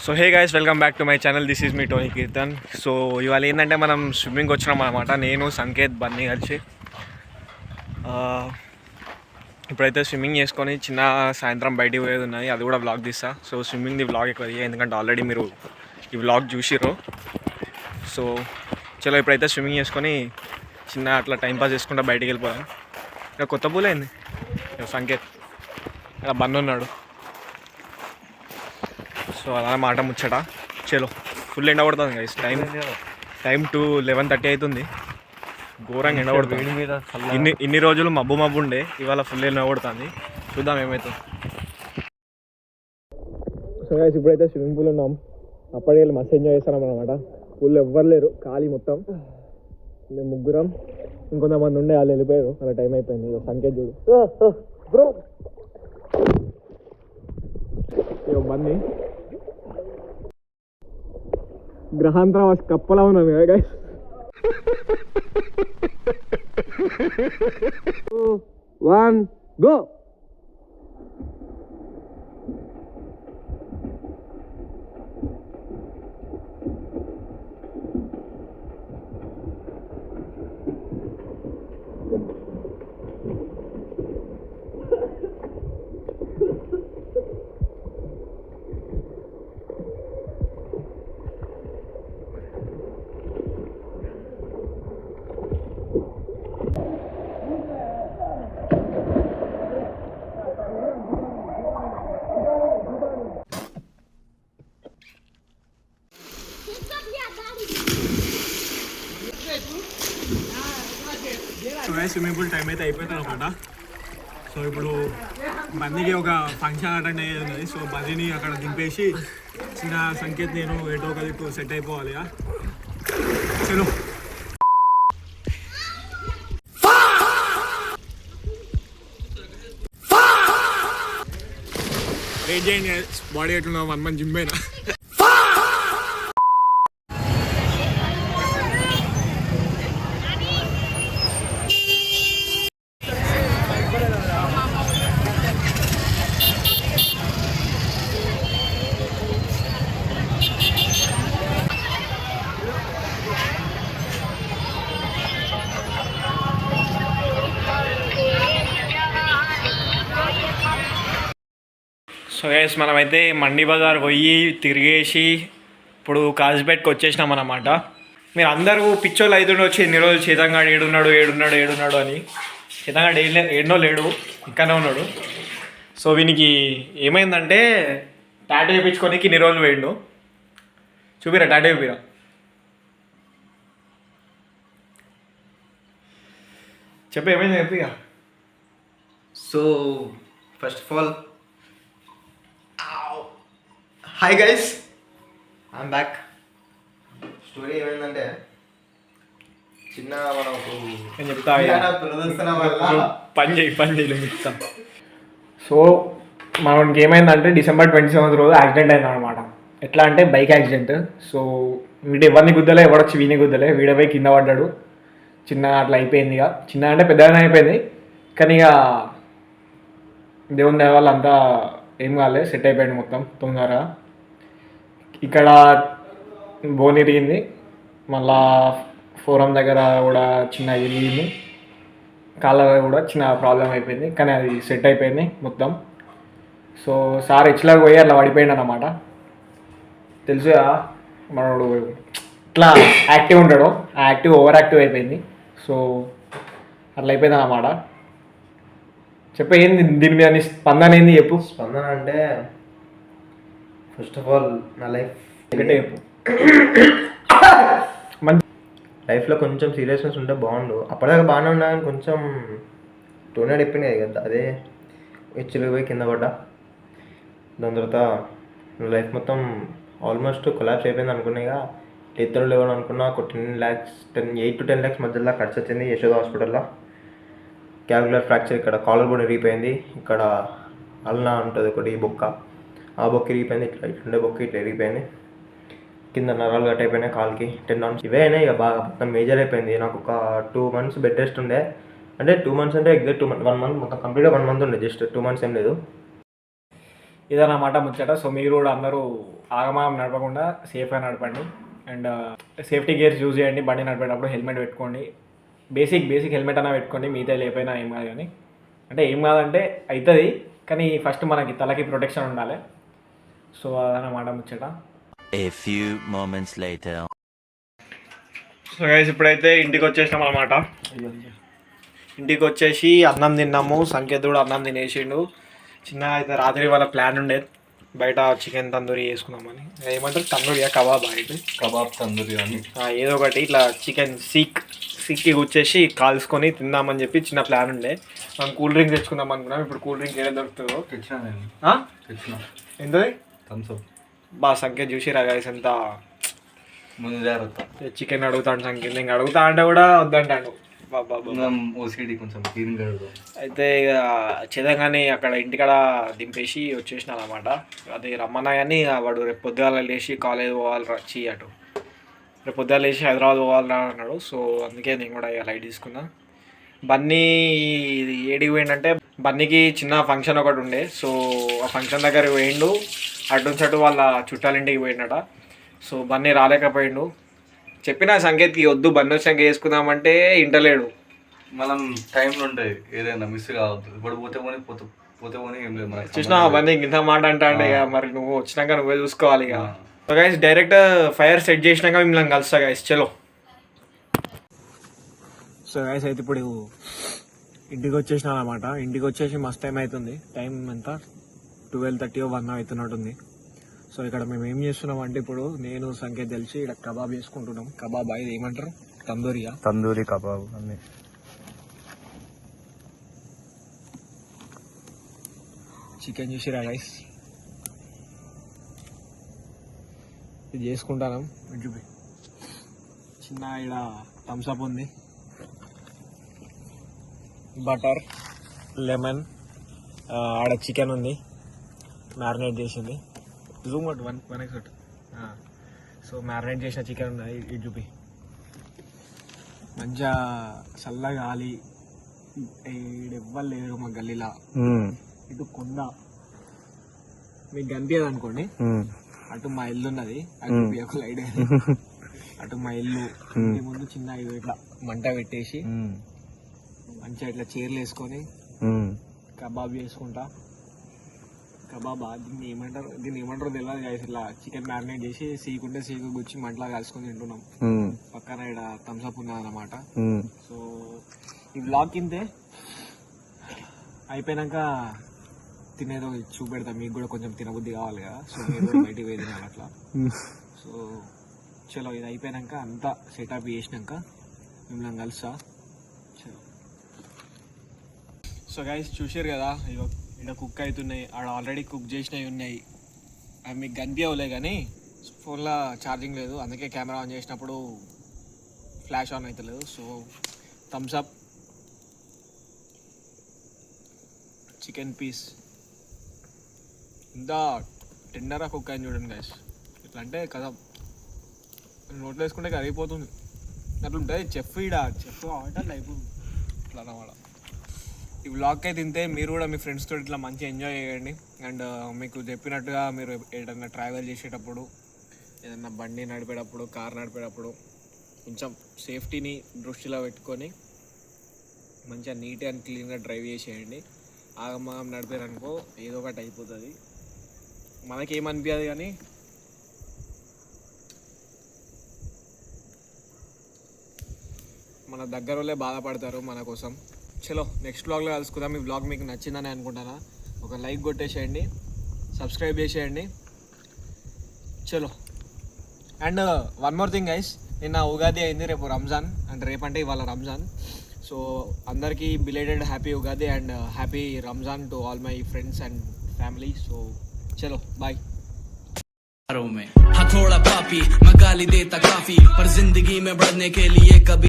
So hey guys, welcome back to my channel. This is me Tony kirtan. So ఇవాళ ఏంటంటే మనం swimming వచ్చినాం అనమాట. నేను సంకేత్ బన్నీ కలిసి ఇప్పుడైతే స్విమ్మింగ్ చేసుకొని చిన్న సాయంత్రం బయటికి పోయేది ఉన్నది, అది కూడా వ్లాగ్ తీస్తా. సో స్విమ్మింగ్ది వ్లాగ్ ఎక్కువ తీయ, ఎందుకంటే ఆల్రెడీ మీరు ఈ వ్లాగ్ చూసిర్రు. సో చలో ఇప్పుడైతే స్విమ్మింగ్ చేసుకొని చిన్న అట్లా టైంపాస్ చేసుకుంటా బయటికి వెళ్ళిపోయాను. ఇక కొత్త పూలైంది సంకేత్, ఇలా బన్నీ ఉన్నాడు. సో అలా మాట ముచ్చట. చలో ఫుల్ ఎండ పడుతుంది గైస్. టైం 11:30 అవుతుంది. ఘోరంగా ఎండ పడుతుంది. ఇన్ని రోజులు మబ్బు ఉండే, ఇవాళ ఫుల్ ఎండ పడుతుంది. చూద్దాం ఏమవుతుంది. సో గైస్ ఇప్పుడైతే స్విమ్మింగ్ పూల్ ఉన్నాం. అప్పటికి వెళ్ళి మస్తు ఎంజాయ్ చేస్తున్నాం అనమాట. పూల్ ఎవ్వరు లేరు, ఖాళీ మొత్తం. మేము ముగ్గురం, ఇంకొంతమంది ఉండే, వాళ్ళు వెళ్ళిపోయారు. అలా టైం అయిపోయింది. సంకేత్ చూడు బ్రో, మంది గ్రహాంతర కప్పలా ఉన్నాం కదా guys. 2, 1 go. Swimming pool time అయితే అయిపోతుంది అనమాట. సో ఇప్పుడు బందీకి ఒక ఫంక్షన్ అటెండ్ అయ్యేది ఉన్నది. సో బందీని అక్కడ దింపేసి చిన్న సంకేత్ నేను ఎటో ఒక దిక్కు సెట్ అయిపోవాలి. చలో వెయిట్ చేయండి. బాడీ ఎట్లున్నా 1 month జిమ్ అయినా. సో గైస్ మనమైతే మండి బజార్ పోయి తిరిగేసి ఇప్పుడు కాజీపేటకి వచ్చేసినాం అన్నమాట. మీరు అందరూ పిచ్చోళ్ళు అవుతుండొచ్చు, ఎన్ని రోజులు చేతంగాడు ఏడున్నాడు అని. చేతంగాడు ఏడనో లేడు, ఇక్కడనే ఉన్నాడు. సో వీనికి ఏమైందంటే టాటూ వేయించుకోనికి ఇన్ని రోజులు వేయండు. చూపిరా టాటూ చూపిరా. చెప్పు ఏమైంది చెప్పిగా. So first of all hi guys, I'm back. Story ఏమైందంటే చిన్న మనకు నేను చెప్తా, ప్రదర్శన వల్ల పని చేయి చెప్తా. సో మనకి ఏమైందంటే December 27 రోజు యాక్సిడెంట్ అయింది అనమాట. ఎట్లా అంటే బైక్ యాక్సిడెంట్. సో వీడు ఎవరిని గుద్దలే, ఎవడొచ్చి వీని గుద్దలే, వీడపై కింద పడ్డాడు. చిన్న అట్లా అయిపోయింది. ఇక చిన్న అంటే పెద్దగానే అయిపోయింది, కానీ ఇక దేవుని దయ వల్ల అంతా ఏం కాలే, సెట్ అయిపోయింది మొత్తం తొందరగా. ఇక్కడ బోన్ ఇరిగింది, మళ్ళా ఫోరం దగ్గర కూడా చిన్న ఇరిగింది, కాళ్ళ కూడా చిన్న ప్రాబ్లం అయిపోయింది, కానీ అది సెట్ అయిపోయింది మొత్తం. సో సార్ హెచ్లాగా పోయి అట్లా పడిపోయింది అన్నమాట. తెలుసుగా మనోడు ఇట్లా యాక్టివ్ ఉంటాడు, ఆ యాక్టివ్ ఓవర్ యాక్టివ్ అయిపోయింది. సో అట్లా అయిపోయింది అన్నమాట. చెప్ప ఏంది దీని మీద స్పందన ఏంది చెప్పు. స్పందన అంటే ఫస్ట్ ఆఫ్ ఆల్ నా లైఫ్ చెప్పు. మంచి లైఫ్లో కొంచెం సీరియస్నెస్ ఉంటే బాగుండు. అప్పటిదాకా బాగానే ఉన్నా కానీ కొంచెం టోర్నడో అయిపోయినాయి కదా, అదే హెచ్చులు పోయి కింద పడ్డా. దాని తర్వాత నా లైఫ్ మొత్తం ఆల్మోస్ట్ కొలాప్స్ అయిపోయింది అనుకున్నా. ఇక 8th లెవెల్ అనుకున్నా. ఒక 8 to 10 lakhs మధ్యలో ఖర్చు వచ్చింది యశోద హాస్పిటల్లో. క్యావిక్యులర్ ఫ్రాక్చర్, ఇక్కడ కాలర్ బోన్ ఇరిగిపోయింది, ఇక్కడ అల్నా ఉంటుంది ఒకటి బొక్క, ఆ బొక్క ఇరిగిపోయింది. ఇట్లా ఇట్లుండే బొక్క ఇట్లా ఇరిగిపోయింది. కింద నరాలు కట్ అయిపోయినాయి, కాల్కి టెండాన్స్ ఇవే అయినాయి. ఇక బాగా మొత్తం మేజర్ అయిపోయింది. నాకు ఒక 2 months బెడ్ రెస్ట్ ఉండే. అంటే 2 months అంటే ఎగ్జాక్ట్ 1 month మొత్తం కంప్లీట్గా 1 month ఉండే, జస్ట్ 2 months ఏం లేదు. ఇదన్నమాట ముచ్చట. సో మీరు కూడా అందరూ ఆగమాగం నడపకుండా సేఫ్గా నడపండి. అండ్ సేఫ్టీ గేర్స్ యూజ్ చేయండి. బండి నడిపేటప్పుడు హెల్మెట్ పెట్టుకోండి. బేసిక్ హెల్మెట్ అన్నా పెట్టుకోండి. మిగతా లేపైనా ఏం కాదు. కానీ అంటే ఏం కాదంటే అవుతుంది, కానీ ఫస్ట్ మనకి తలకి ప్రొటెక్షన్ ఉండాలి. సో అదన్నమాట ముచ్చట. A few moments later. So guys ఇప్పుడైతే ఇంటికి వచ్చేసినాం అనమాట. ఇంటికి వచ్చేసి అన్నం తిన్నాము. సంకేత్ కూడా అన్నం తినేసిండు. చిన్నగా అయితే రాత్రి వాళ్ళ ప్లాన్ ఉండే బయట చికెన్ తందూరి చేసుకుందామని. ఏమంటారు తందూరియా కబాబ్ అయితే కబాబ్ తందూరి అని ఏదో ఒకటి ఇట్లా చికెన్ సీక్కి వచ్చేసి కాల్చుకొని తిందామని చెప్పి చిన్న ప్లాన్ ఉండే. మనం కూల్ డ్రింక్ తెచ్చుకుందాం అనుకున్నాం. ఇప్పుడు కూల్ డ్రింక్ ఏదో దొరుకుతుందో తెచ్చిన ఎంతది థమ్స్అప్. సంకేత్ చూసిరా గైస్ ఎంత ముందు జాగ్రత్త. చికెన్ అడుగుతాడు సంకేత్. నేను అడుగుతా అంటే కూడా వద్దంటాడు. ఓసిడి కొంచెం క్లీన్గా అడుగుతాం. అయితే ఇక చేదంగానే అక్కడ ఇంటికాడ దింపేసి వచ్చేసిన అనమాట. అది రమ్మన్నా కానీ వాడు రేపు పొద్దుగాల లేచి కాలేజ్ పోవాలి అటు రేపు పొద్దుగాల లేచి హైదరాబాద్ పోవాలరా అన్నాడు. సో అందుకే నేను కూడా ఇక లైట్ తీసుకున్నా. బన్నీ ఏడికి పోయిందంటే బన్నీకి చిన్న ఫంక్షన్ ఒకటి ఉండే. సో ఆ ఫంక్షన్ దగ్గరికి పోయిండు. అటు నుంచి అటు వాళ్ళ చుట్టాలింటికి పోయిండట. సో బన్నీ రాలేకపోయిండు. చెప్పిన సంకేత్కి వద్దు బన్నీ వచ్చాక వేసుకుందామంటే ఇంటలేడు. మనం టైంలో ఉంటాయి ఏదైనా మిస్ కావద్దు. ఇప్పుడు పోతే పోనీ ఏం లేదు. మనకి చూసినా బన్నీ ఇంత మాట అంటాండే ఇక మరి నువ్వు వచ్చినాక నువ్వే చూసుకోవాలి ఇక. So guys direct fire set చేసినాక మిమ్మల్ని కలుస్తా గైస్. చలో. సో గైస్ అయితే ఇప్పుడు ఇంటికి వచ్చేసినా అనమాట. ఇంటికి వచ్చేసి మస్తు టైం అవుతుంది. టైం ఎంత 12:30 or 1 అవుతున్నట్టుంది. సో ఇక్కడ మేము ఏం చేస్తున్నాం అంటే ఇప్పుడు నేను సంకేత్ తెలిసి ఇక్కడ కబాబ్ చేసుకుంటున్నాం. కబాబ్ ఇది ఏమంటారు తందూరి కబాబ్ అన్ని. చికెన్ చూసిరా గైస్ ఇది చేసుకుంటాను. చూపి చిన్న ఇక్కడ థమ్స్అప్ ఉంది, బటర్, లెమన్, ఆడ చికెన్ ఉంది మ్యారినేట్ చేసింది. Zoom out one X. So marinate చేసిన చికెన్ ఉన్నది. ఇది చూపి మంచిగా చల్లగా గాలి. ఎవ్వరు లేరు మా గల్లీలా. ఇటు కొండ మీకు కనిపించదు అనుకోండి. అటు మా ఇల్లు ఉన్నది. అటు ఒక లైట్ అటు మా ఇల్లు. ఇంటి ముందు చిన్న ఇట్లా మంట పెట్టేసి మంచిగా ఇట్లా చీరలు వేసుకొని కబాబ్ చేసుకుంటా. కబాబ్ దీన్ని ఏమంటారు తెలియదు గైస్. ఇట్లా చికెన్ మ్యారినేట్ చేసి సీకుంటే సీకు గుచ్చి మంటలా కలుసుకొని తింటున్నాం. పక్కన ఇక్కడ థమ్స్అప్ ఉన్నది అనమాట. సో ఈ వ్లాగ్ కిందే అయిపోయినాక తినేదో చూపెడతా. మీకు కూడా కొంచెం తినబుద్ధి కావాలి కదా. సో మీరు బయటికి పోయి తినాలి అట్లా. సో చలో ఇది అయిపోయినాక అంతా సెటప్ చేసినాక మిమ్మల్ని కలుస్తా. చలో. సో గైస్ చూసారు కదా ఇక్కడ కుక్ అవుతున్నాయి. ఆడ ఆల్రెడీ కుక్ చేసినవి ఉన్నాయి. అవి మీకు కనిపించవులే కానీ ఫోన్లో ఛార్జింగ్ లేదు. అందుకే కెమెరా ఆన్ చేసినప్పుడు ఫ్లాష్ ఆన్ అవుతలేదు. సో థమ్స్అప్, చికెన్ పీస్ ఇంత టెండర్గా కుక్ అయింది చూడండి గైస్. ఇట్లా అంటే కదా నోట్లో వేసుకుంటే కరిగిపోతుంది అట్లా ఉంటుంది. చెఫ్ ఆర్డర్ లైఫ్ ఇట్లా అన్నమాట. ఈ వ్లాగ్ అయితే తింటే మీరు కూడా మీ ఫ్రెండ్స్తో ఇట్లా మంచిగా ఎంజాయ్ చేయండి. అండ్ మీకు చెప్పినట్టుగా మీరు ఏదైనా ట్రావెల్ చేసేటప్పుడు, ఏదైనా బండి నడిపేటప్పుడు, కార్ నడిపేటప్పుడు కొంచెం సేఫ్టీని దృష్టిలో పెట్టుకొని మంచిగా నీట్ అండ్ క్లీన్గా డ్రైవ్ చేసేయండి. ఆగమాగం నడిపారనుకో ఏదో ఒకటి అయిపోతుంది. మనకేమనిపించదు కానీ మన దగ్గర వాళ్ళే బాధపడతారు మన కోసం. చలో నెక్స్ట్ వ్లాగ్లో కలుసుకుందాం. ఈ వ్లాగ్ మీకు నచ్చిందని అనుకుంటానా. ఒక లైక్ కొట్టేసేయండి, సబ్స్క్రైబ్ చేసేయండి. చలో. And one more thing guys, నిన్న ఉగాది అయింది, రేపు రంజాన్. అండ్ రేపంటే ఇవాళ రంజాన్. సో అందరికీ belated happy Ugadi and happy Ramzan to all my friends and family. So చలో బాయ్. में हाँ थोड़ा पापी मैं गाली देता काफी पर जिंदगी में बढ़ने के लिए कभी